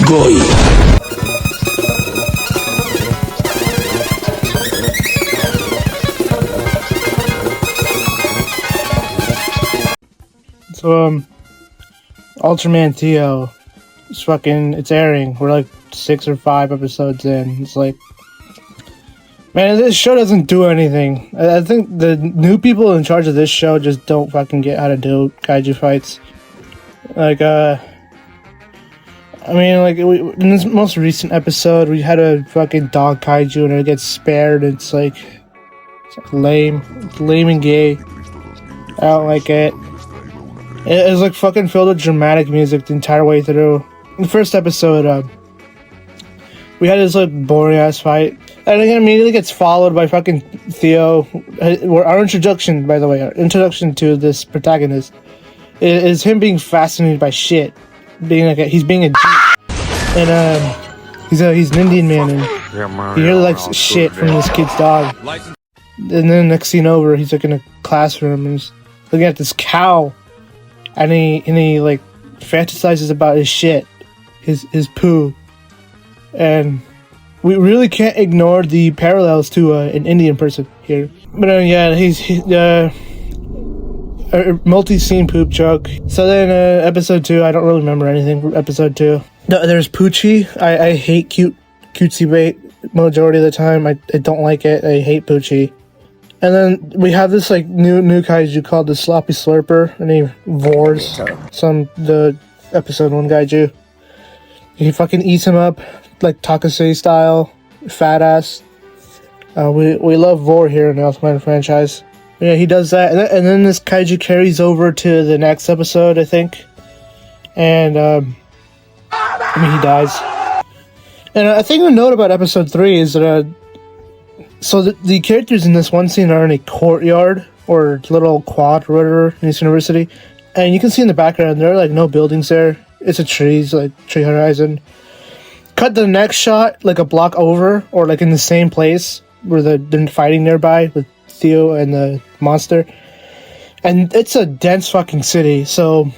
Sugoi. So, Ultraman Teo, it's airing. We're like 6 or 5 episodes in. It's like, man, this show doesn't do anything. I think the new people in charge of this show just don't fucking get how to do kaiju fights. Like, in this most recent episode, we had a fucking dog kaiju and it gets spared. It's like lame. It's lame and gay. I don't like it. It was like fucking filled with dramatic music the entire way through. In the first episode, we had this like boring ass fight, and it immediately gets followed by fucking Theo. Our introduction, by the way, our introduction to this protagonist is him being fascinated by shit, being like he's being a G, and he's an Indian man, and he really likes shit from this kid's dog. And then next scene over, he's like in a classroom and he's looking at this cow. And he like fantasizes about his shit, his poo, and we really can't ignore the parallels to an Indian person here. But yeah, he's a multi-scene poop joke. So then episode 2, I don't really remember anything from episode 2. No, there's Poochie. I hate cutesy bait majority of the time. I don't like it. I hate Poochie. And then we have this like new kaiju called the Sloppy Slurper, and he vores the episode 1 kaiju. He fucking eats him up like Takase style, fat ass. We love Vor here in the Ultraman franchise. Yeah, he does that, and then this kaiju carries over to the next episode, I think. And he dies. And I think the note about episode 3 is that. So the characters in this one scene are in a courtyard or little quad or whatever in this university, and you can see in the background there are like no buildings there. It's a trees, like tree horizon. Cut the next shot like a block over or like in the same place where they're fighting nearby with Theo and the monster, and it's a dense fucking city. So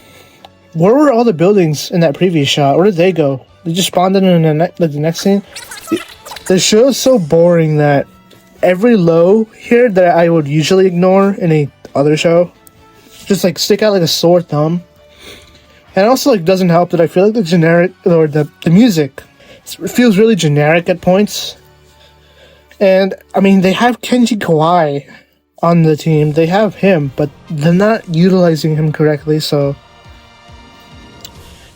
where were all the buildings in that previous shot? Where did they go? They just spawned in the next scene. The show is so boring that every low here that I would usually ignore in a other show just like stick out like a sore thumb. And also like doesn't help that I feel like the generic or the music feels really generic at points. And I mean, they have Kenji Kawai on the team. They have him, but they're not utilizing him correctly. So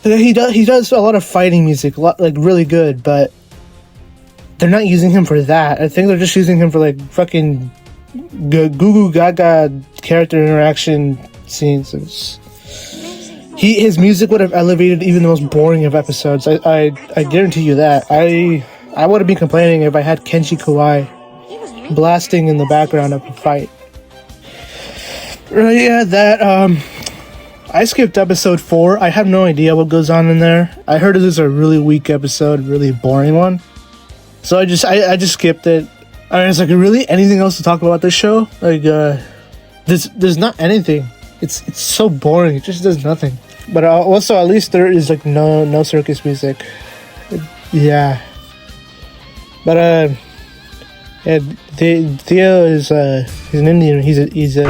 he does a lot of fighting music, like really good, but they're not using him for that. I think they're just using him for like fucking goo goo gaga character interaction scenes. His music would have elevated even the most boring of episodes. I guarantee you that. I would have been complaining if I had Kenji Kawai blasting in the background of a fight. Yeah, that I skipped episode 4. I have no idea what goes on in there. I heard it was a really weak episode, really boring one. So I just skipped it. I was like, really, anything else to talk about this show? Like, there's not anything. It's so boring. It just does nothing. But also, at least there is like no circus music. Yeah. But yeah, Theo is he's an Indian. He's a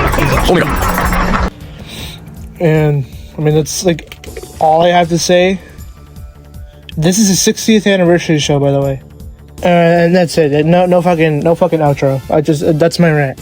and I mean that's like all I have to say. This is a 60th anniversary show, by the way. And that's it. No fucking outro. That's my rant.